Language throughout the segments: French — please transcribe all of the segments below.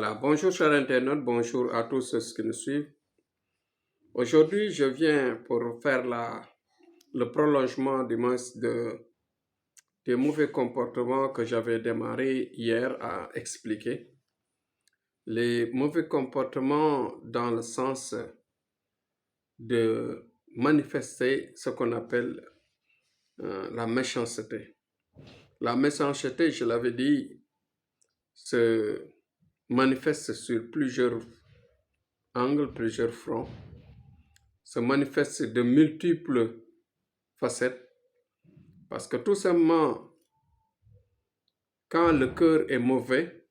Voilà, bonjour chers internautes, bonjour à tous ceux qui nous suivent. Aujourd'hui, je viens pour faire le prolongement des mauvais comportements que j'avais démarré hier à expliquer. Les mauvais comportements dans le sens de manifester ce qu'on appelle la méchanceté. La méchanceté, je l'avais dit, se manifeste sur plusieurs angles, plusieurs fronts, se manifeste de multiples facettes, parce que tout simplement, quand le cœur est mauvais,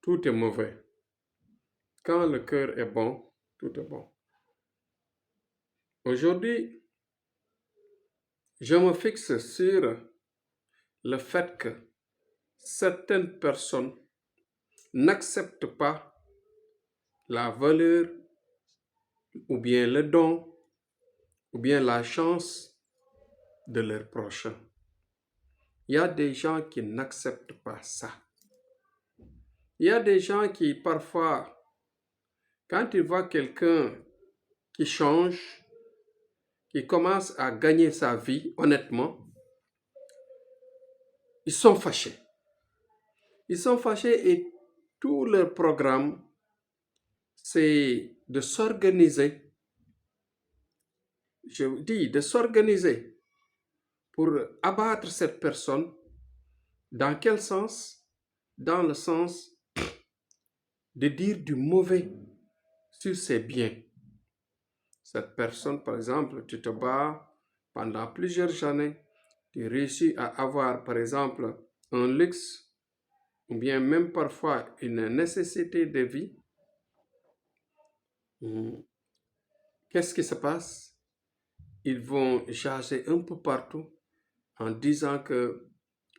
tout est mauvais. Quand le cœur est bon, tout est bon. Aujourd'hui, je me fixe sur le fait que certaines personnes n'acceptent pas la valeur ou bien le don ou bien la chance de leur prochain. Il y a des gens qui n'acceptent pas ça. Il y a des gens qui parfois, quand ils voient quelqu'un qui change, qui commence à gagner sa vie honnêtement, ils sont fâchés. Ils sont fâchés et tout leur programme, c'est de s'organiser. Je dis de s'organiser pour abattre cette personne. Dans quel sens? Dans le sens de dire du mauvais sur ses biens. Cette personne, par exemple, tu te bats pendant plusieurs années, tu réussis à avoir, par exemple, un luxe, ou bien même parfois une nécessité de vie. Qu'est-ce qui se passe? Ils vont jaser un peu partout en disant que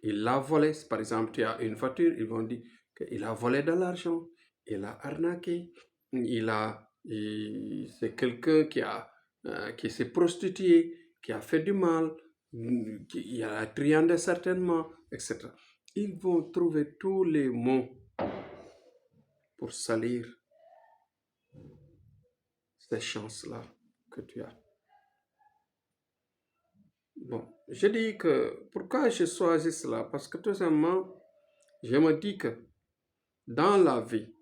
il a volé. Par exemple, tu as une voiture, ils vont dire qu'il a volé de l'argent, il a arnaqué, c'est quelqu'un qui s'est prostitué, qui a fait du mal, qui a triandé certainement, etc. Ils vont trouver tous les mots pour salir ces chances-là que tu as. Bon, je dis que pourquoi je choisis cela? Parce que tout simplement, je me dis que dans la vie,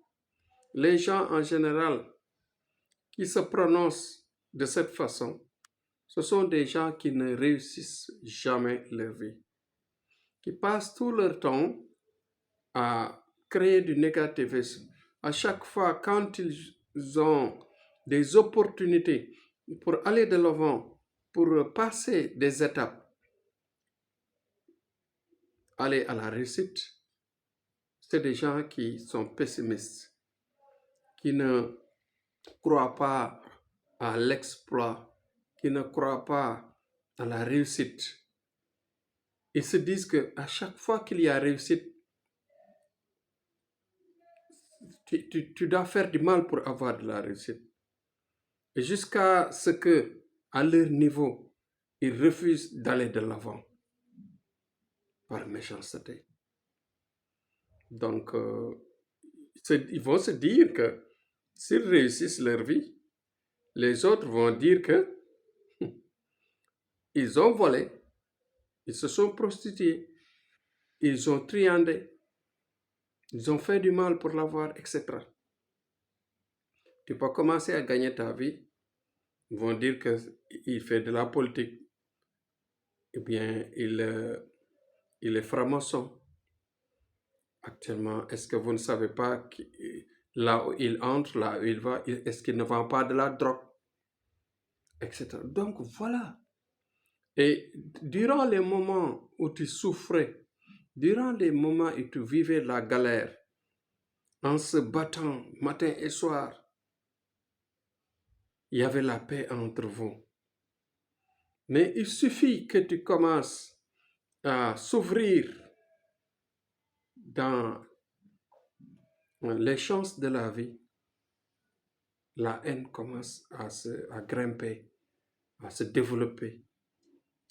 les gens en général qui se prononcent de cette façon, ce sont des gens qui ne réussissent jamais leur vie, qui passent tout leur temps à créer du négativisme. À chaque fois, quand ils ont des opportunités pour aller de l'avant, pour passer des étapes, aller à la réussite, c'est des gens qui sont pessimistes, qui ne croient pas à l'exploit, qui ne croient pas à la réussite. Ils se disent qu'à chaque fois qu'il y a réussite, tu dois faire du mal pour avoir de la réussite. Et jusqu'à ce que, à leur niveau, ils refusent d'aller de l'avant par méchanceté. Donc, ils vont se dire que s'ils réussissent leur vie, les autres vont dire que ils ont volé, ils se sont prostitués, ils ont triandé, ils ont fait du mal pour l'avoir, etc. Tu peux commencer à gagner ta vie, ils vont dire qu'il fait de la politique, eh bien, il est franc-maçon. Actuellement, est-ce que vous ne savez pas là où il entre, là où il va, est-ce qu'il ne vend pas de la drogue, etc. Donc, voilà. Et durant les moments où tu souffrais, durant les moments où tu vivais la galère, en se battant matin et soir, il y avait la paix entre vous. Mais il suffit que tu commences à s'ouvrir dans les chances de la vie. La haine commence à grimper, à se développer.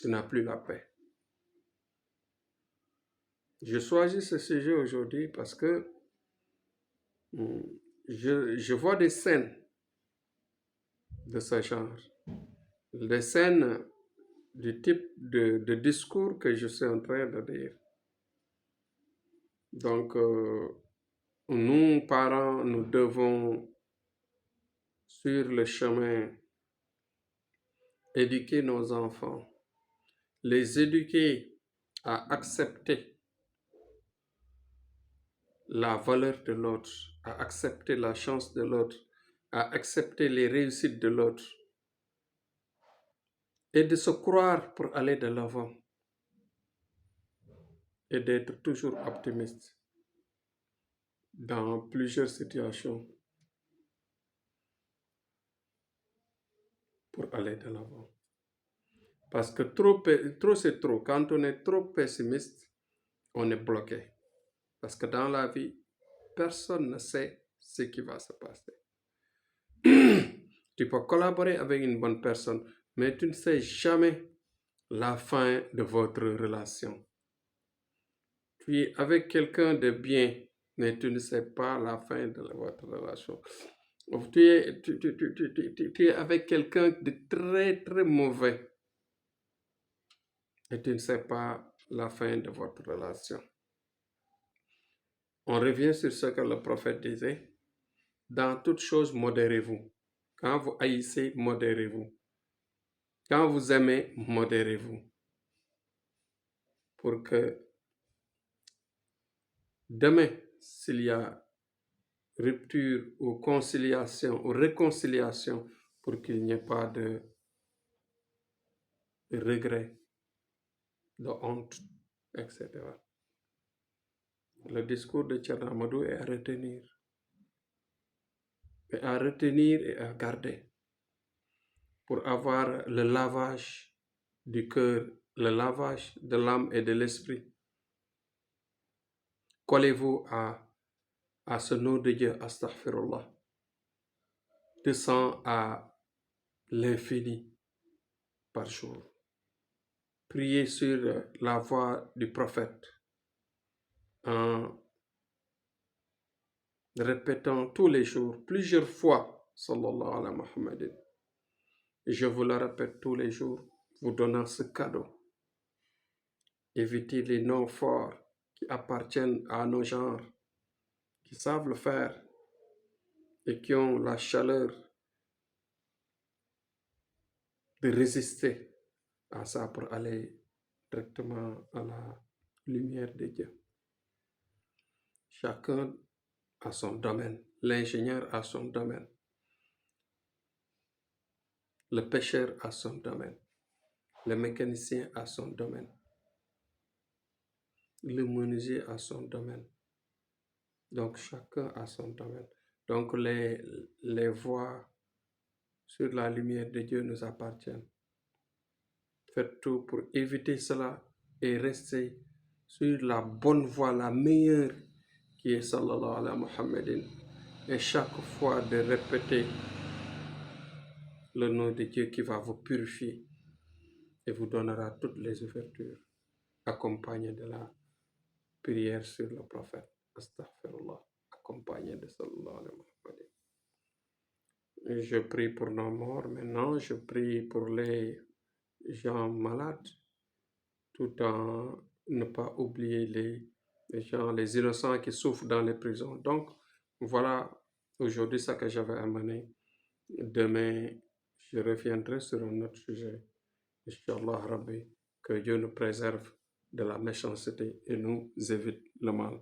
Tu n'as plus la paix. Je choisis ce sujet aujourd'hui parce que Je vois des scènes de ce genre, des scènes du type de discours que je suis en train de dire. Donc, nous, parents, nous devons, sur le chemin, éduquer nos enfants, les éduquer à accepter la valeur de l'autre, à accepter la chance de l'autre, à accepter les réussites de l'autre et de se croire pour aller de l'avant et d'être toujours optimiste dans plusieurs situations pour aller de l'avant. Parce que trop c'est trop. Quand on est trop pessimiste, on est bloqué. Parce que dans la vie, personne ne sait ce qui va se passer. Tu peux collaborer avec une bonne personne, mais tu ne sais jamais la fin de votre relation. Tu es avec quelqu'un de bien, mais tu ne sais pas la fin de votre relation. Tu es avec quelqu'un de très, très mauvais, et tu ne sais pas la fin de votre relation. On revient sur ce que le prophète disait. Dans toute chose, modérez-vous. Quand vous haïssez, modérez-vous. Quand vous aimez, modérez-vous. Pour que demain, s'il y a rupture ou conciliation ou réconciliation, pour qu'il n'y ait pas de regret, de honte, etc. Le discours de Thierno Amadou est à retenir. Et à retenir et à garder pour avoir le lavage du cœur, le lavage de l'âme et de l'esprit. Collez-vous à ce nom de Dieu, astaghfirullah, de 100 à l'infini par jour. Priez sur la voie du prophète en répétant tous les jours, plusieurs fois, sallallahu alayhi wa Muhammadin. Et je vous le répète tous les jours, vous donnant ce cadeau. Évitez les noms forts qui appartiennent à nos genres, qui savent le faire et qui ont la chaleur de résister à ça pour aller directement à la lumière de Dieu. Chacun a son domaine. L'ingénieur a son domaine. Le pêcheur a son domaine. Le mécanicien a son domaine. Le menuisier a son domaine. Donc chacun a son domaine. Donc les voies sur la lumière de Dieu nous appartiennent. Faites tout pour éviter cela et rester sur la bonne voie, la meilleure, qui est sallallahu alayhi wa Muhammadin. Et chaque fois de répéter le nom de Dieu qui va vous purifier et vous donnera toutes les ouvertures, accompagné de la prière sur le prophète, astaghfirullah, accompagné de sallallahu alayhi wa Muhammadin. Et je prie pour nos morts maintenant, je prie pour les gens malades, tout en ne pas oublier les gens, les innocents qui souffrent dans les prisons. Donc, voilà aujourd'hui ce que j'avais amené. Demain, je reviendrai sur un autre sujet. Inch'Allah Rabbi, que Dieu nous préserve de la méchanceté et nous évite le mal.